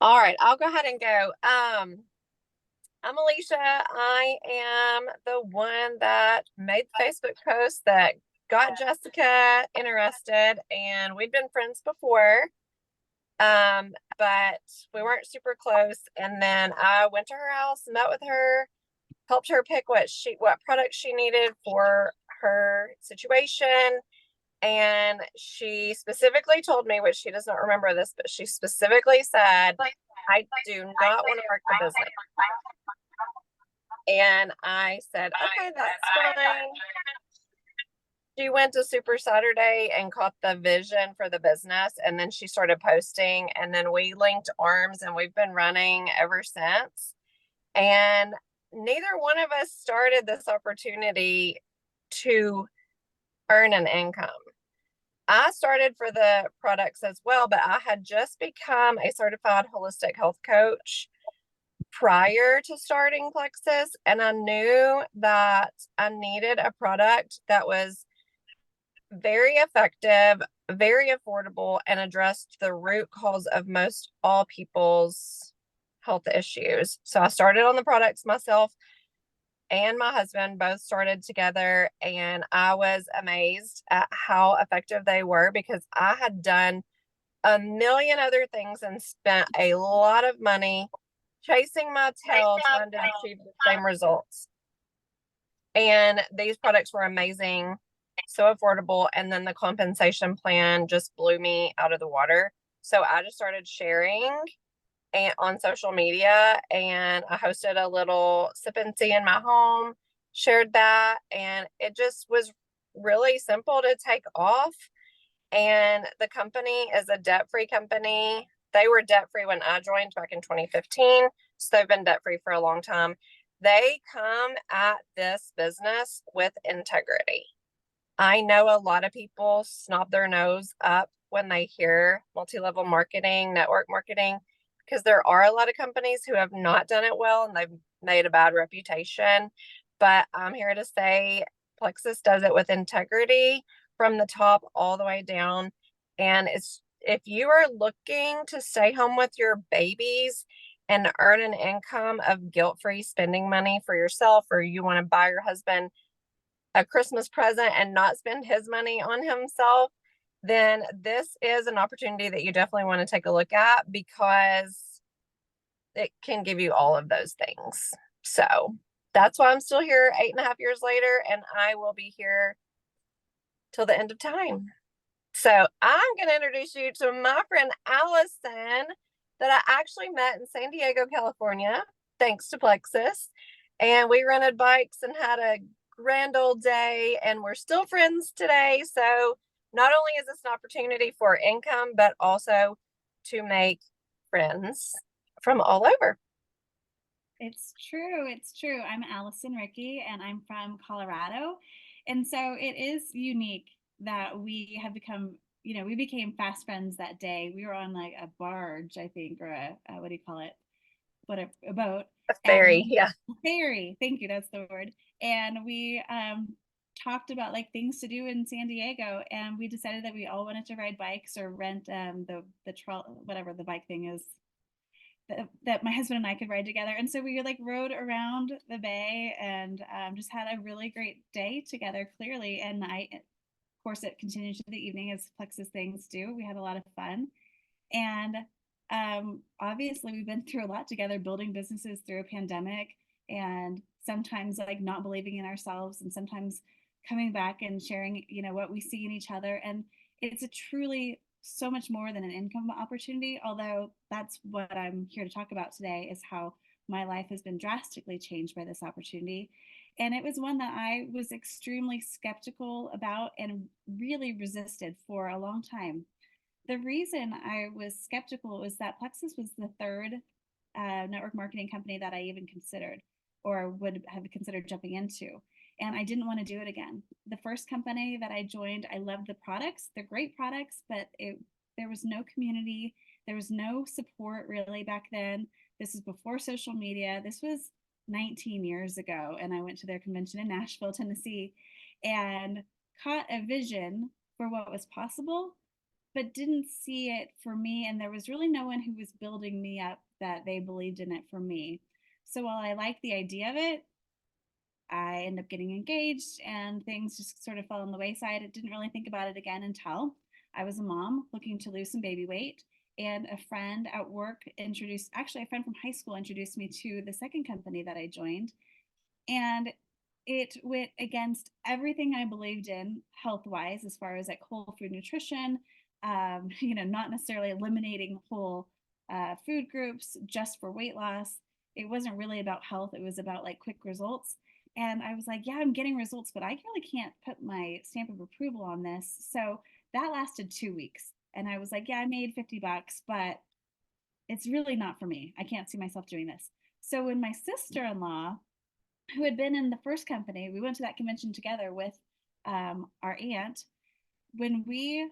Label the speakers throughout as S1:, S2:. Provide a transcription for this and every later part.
S1: All right, I'll go ahead and go. I'm Alicia. I am the one that made the Facebook post that got Jessica interested, and we'd been friends before. But we weren't super close. And then I went to her house, met with her, helped her pick what products she needed for her situation. And she specifically told me, which she does not remember this, but she specifically said, I do not want to work the business. And I said, okay, that's fine. She went to Super Saturday and caught the vision for the business. And then she started posting. And then we linked arms and we've been running ever since. And neither one of us started this opportunity to earn an income. I started for the products as well, but I had just become a certified holistic health coach prior to starting Plexus, and I knew that I needed a product that was very effective, very affordable, and addressed the root cause of most all people's health issues. So I started on the products myself, and my husband both started together, and I was amazed at how effective they were because I had done a million other things and spent a lot of money chasing my tail trying to achieve the same results. And these products were amazing, so affordable, and then the compensation plan just blew me out of the water. So I just started sharing and on social media, and I hosted a little sip and tea in my home, shared that, and it just was really simple to take off. And the company is a debt-free company. They were debt-free when I joined back in 2015, so they've been debt-free for a long time. They come at this business with integrity. I know a lot of people snob their nose up when they hear multi-level marketing, network marketing, because there are a lot of companies who have not done it well and they've made a bad reputation. But I'm here to say Plexus does it with integrity from the top all the way down. And it's if you are looking to stay home with your babies and earn an income of guilt-free spending money for yourself, or you want to buy your husband a Christmas present and not spend his money on himself, then this is an opportunity that you definitely want to take a look at because it can give you all of those things. So that's why I'm still here 8.5 years later, and I will be here till the end of time. So I'm going to introduce you to my friend Allison that I actually met in San Diego, California, thanks to Plexus. And we rented bikes and had a grand old day, and we're still friends today. So not only is this an opportunity for income, but also to make friends from all over.
S2: It's true. It's true. I'm Allison Ricky, and I'm from Colorado. And so it is unique that we have become, we became fast friends that day. We were on like a barge, I think, or what do you call it? A boat.
S1: A
S2: And
S1: ferry, yeah.
S2: ferry. Thank you. That's the word. And we talked about like things to do in San Diego, and we decided that we all wanted to ride bikes or rent whatever the bike thing is that my husband and I could ride together. And so we like rode around the bay and just had a really great day together, clearly. And of course, it continued to the evening as Plexus things do. We had a lot of fun. And obviously, we've been through a lot together, building businesses through a pandemic, and sometimes like not believing in ourselves, and sometimes coming back and sharing, what we see in each other. And it's a truly so much more than an income opportunity, although that's what I'm here to talk about today is how my life has been drastically changed by this opportunity. And it was one that I was extremely skeptical about and really resisted for a long time. The reason I was skeptical was that Plexus was the third network marketing company that I even considered or would have considered jumping into. And I didn't want to do it again. The first company that I joined, I loved the products. They're great products, but there was no community. There was no support really back then. This is before social media. This was 19 years ago. And I went to their convention in Nashville, Tennessee, and caught a vision for what was possible, but didn't see it for me. And there was really no one who was building me up that they believed in it for me. So while I liked the idea of it, I ended up getting engaged and things just sort of fell on the wayside. I didn't really think about it again until I was a mom looking to lose some baby weight. And a friend at work introduced, actually, a friend from high school introduced me to the second company that I joined. And it went against everything I believed in health wise, as far as like whole food nutrition, not necessarily eliminating whole food groups just for weight loss. It wasn't really about health, it was about like quick results. And I was like, yeah, I'm getting results, but I really can't put my stamp of approval on this. So that lasted 2 weeks. And I was like, yeah, I made $50, but it's really not for me. I can't see myself doing this. So when my sister in law, who had been in the first company, we went to that convention together with our aunt. When we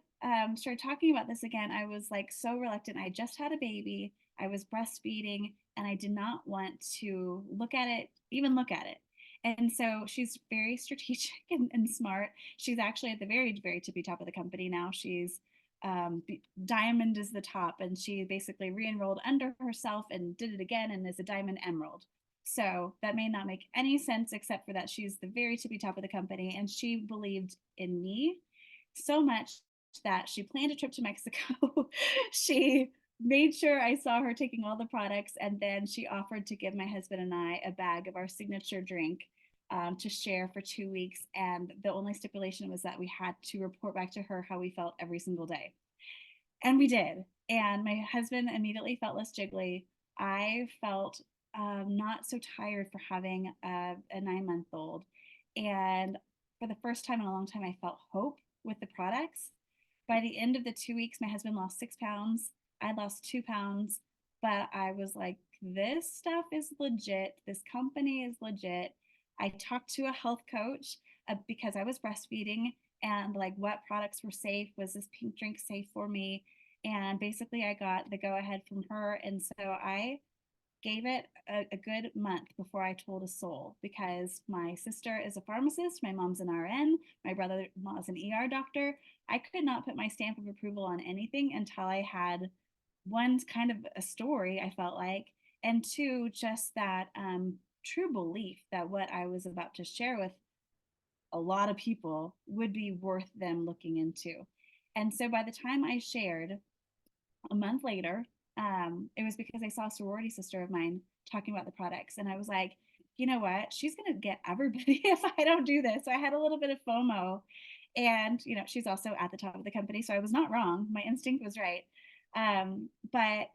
S2: started talking about this again, I was like so reluctant. I just had a baby, I was breastfeeding, and I did not want to look at it, even look at it. And so she's very strategic and smart. She's actually at the very, very tippy top of the company now. She's diamond is the top, and she basically re-enrolled under herself and did it again and is a diamond emerald. So that may not make any sense, except for that she's the very tippy top of the company, and she believed in me so much that she planned a trip to Mexico. She made sure I saw her taking all the products, and then she offered to give my husband and I a bag of our signature drink to share for 2 weeks. And the only stipulation was that we had to report back to her how we felt every single day. And we did. And my husband immediately felt less jiggly. I felt not so tired for having a 9-month old. And for the first time in a long time, I felt hope with the products. By the end of the 2 weeks, my husband lost 6 pounds. I lost 2 pounds. But I was like, this stuff is legit. This company is legit. I talked to a health coach because I was breastfeeding and like what products were safe. Was this pink drink safe for me? And basically, I got the go ahead from her. And so I gave it a good month before I told a soul, because my sister is a pharmacist, my mom's an RN, my brother was an ER doctor. I could not put my stamp of approval on anything until I had one, kind of a story, I felt like, and two, just that true belief that what I was about to share with a lot of people would be worth them looking into. And so by the time I shared a month later, it was because I saw a sorority sister of mine talking about the products. And I was like, you know what? She's going to get everybody if I don't do this. So I had a little bit of FOMO. And, she's also at the top of the company. So I was not wrong. My instinct was right. But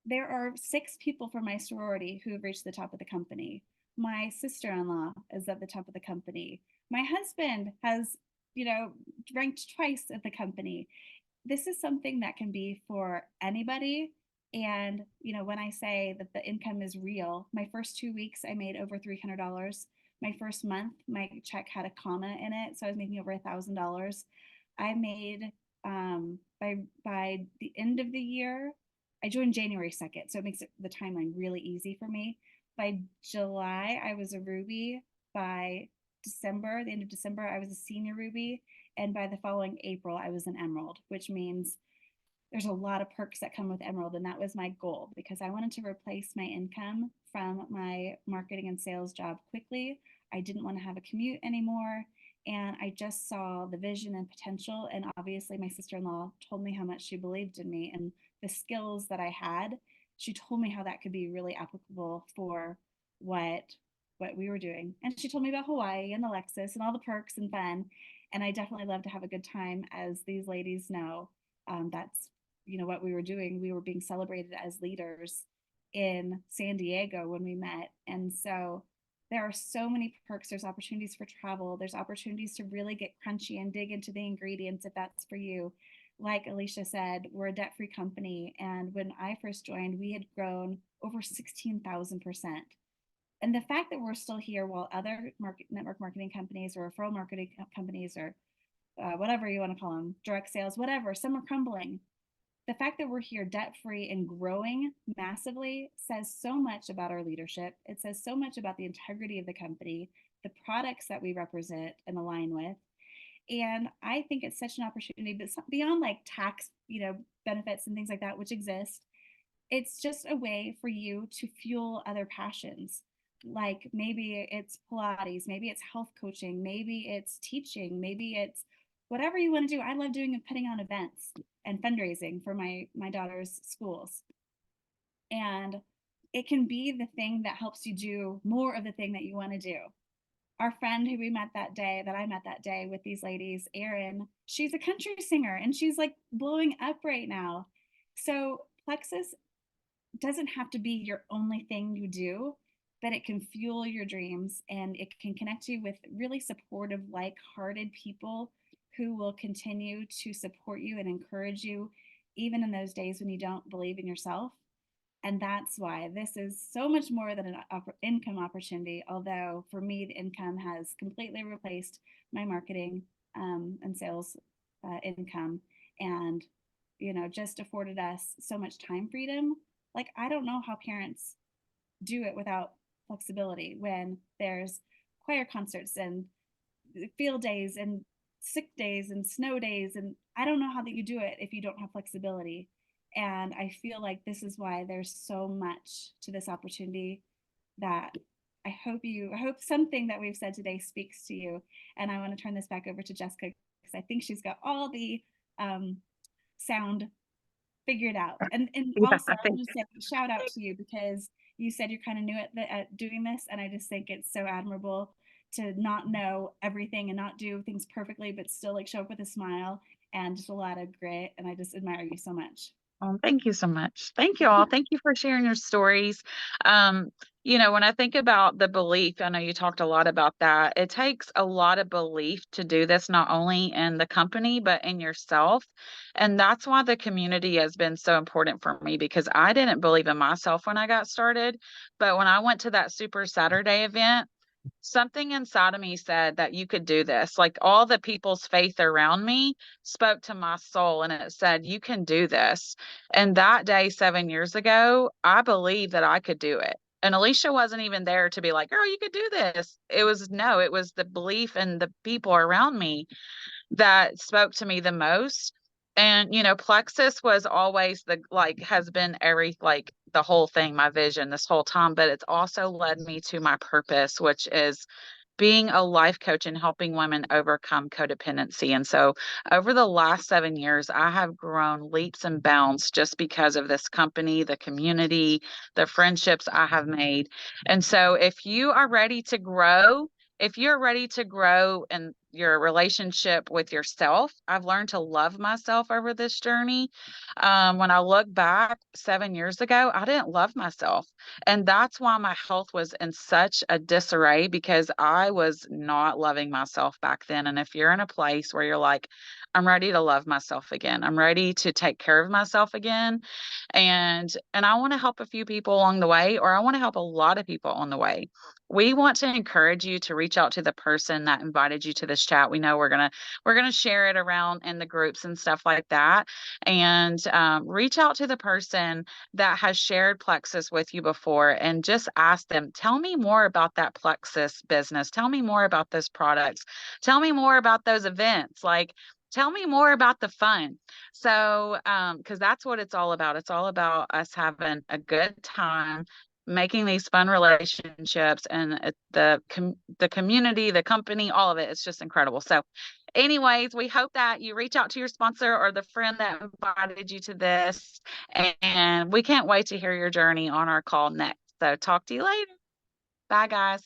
S2: there are 6 people from my sorority who have reached the top of the company. My sister in law is at the top of the company. My husband has, ranked twice at the company. This is something that can be for anybody. And, when I say that the income is real, my first 2 weeks, I made over $300. My first month, my check had a comma in it. So I was making over $1,000. I made, by the end of the year, I joined January 2nd. So it makes the timeline really easy for me. By July, I was a Ruby. By December, the end of December, I was a senior Ruby. And by the following April, I was an Emerald, which means there's a lot of perks that come with Emerald. And that was my goal, because I wanted to replace my income from my marketing and sales job quickly. I didn't want to have a commute anymore. And I just saw the vision and potential. And obviously, my sister in law told me how much she believed in me and the skills that I had. She told me how that could be really applicable for what we were doing. And she told me about Hawaii and the Lexus and all the perks and fun. And I definitely love to have a good time, as these ladies know. That's what we were doing. We were being celebrated as leaders in San Diego when we met. And so there are so many perks. There's opportunities for travel. There's opportunities to really get crunchy and dig into the ingredients if that's for you. Like Alicia said, we're a debt-free company. And when I first joined, we had grown over 16,000%. And the fact that we're still here while other network marketing companies or referral marketing companies or whatever you want to call them, direct sales, whatever, some are crumbling. The fact that we're here debt free and growing massively says so much about our leadership. It says so much about the integrity of the company, the products that we represent and align with. And I think it's such an opportunity, but beyond like tax, benefits and things like that, which exist, it's just a way for you to fuel other passions. Like maybe it's Pilates, maybe it's health coaching, maybe it's teaching, maybe it's whatever you want to do. I love doing putting on events and fundraising for my daughter's schools. And it can be the thing that helps you do more of the thing that you want to do. Our friend who I met that day with these ladies, Erin, she's a country singer and she's like blowing up right now. So plexus doesn't have to be your only thing you do, but it can fuel your dreams and it can connect you with really supportive, like-hearted people who will continue to support you and encourage you even in those days when you don't believe in yourself. And that's why this is so much more than an income opportunity. Although for me, the income has completely replaced my marketing and sales income, and just afforded us so much time freedom. Like I don't know how parents do it without flexibility when there's choir concerts and field days and sick days and snow days, and I don't know how that you do it if you don't have flexibility. And I feel like this is why there's so much to this opportunity that I hope something that we've said today speaks to you. And I want to turn this back over to Jessica because I think she's got all the sound figured out. And
S3: Yeah,
S2: also
S3: I
S2: I'll
S3: think
S2: just say shout out to you because you said you're kind of new at doing this, and I just think it's so admirable to not know everything and not do things perfectly, but still like show up with a smile and just a lot of grit. And I just admire you so much.
S3: Oh, thank you so much. Thank you all. Thank you for sharing your stories. Um, when I think about the belief, I know you talked a lot about that. It takes a lot of belief to do this, not only in the company, but in yourself. And that's why the community has been so important for me because I didn't believe in myself when I got started. But when I went to that Super Saturday event, something inside of me said that you could do this. Like all the people's faith around me spoke to my soul and it said, you can do this. And that day, 7 years ago, I believed that I could do it. And Alicia wasn't even there to be like, girl, you could do this. It was no, it was the belief in the people around me that spoke to me the most. And, plexus was always has been the whole thing, my vision this whole time, but it's also led me to my purpose, which is being a life coach and helping women overcome codependency. And so over the last 7 years, I have grown leaps and bounds just because of this company, the community, the friendships I have made. And so if you're ready to grow in your relationship with yourself, I've learned to love myself over this journey. When I look back 7 years ago, I didn't love myself. And that's why my health was in such a disarray because I was not loving myself back then. And if you're in a place where you're like, I'm ready to love myself again, I'm ready to take care of myself again, and I want to help a few people along the way, or I want to help a lot of people on the way. We want to encourage you to reach out to the person that invited you to this chat. We know we're gonna share it around in the groups and stuff like that, and reach out to the person that has shared plexus with you before, and just ask them, tell me more about that plexus business. Tell me more about those products. Tell me more about those events. Like, tell me more about the fun. So, because that's what it's all about. It's all about us having a good time, making these fun relationships, and the community, the company, all of it. It's just incredible. So, anyways, we hope that you reach out to your sponsor or the friend that invited you to this, and we can't wait to hear your journey on our call next. So, talk to you later. Bye, guys.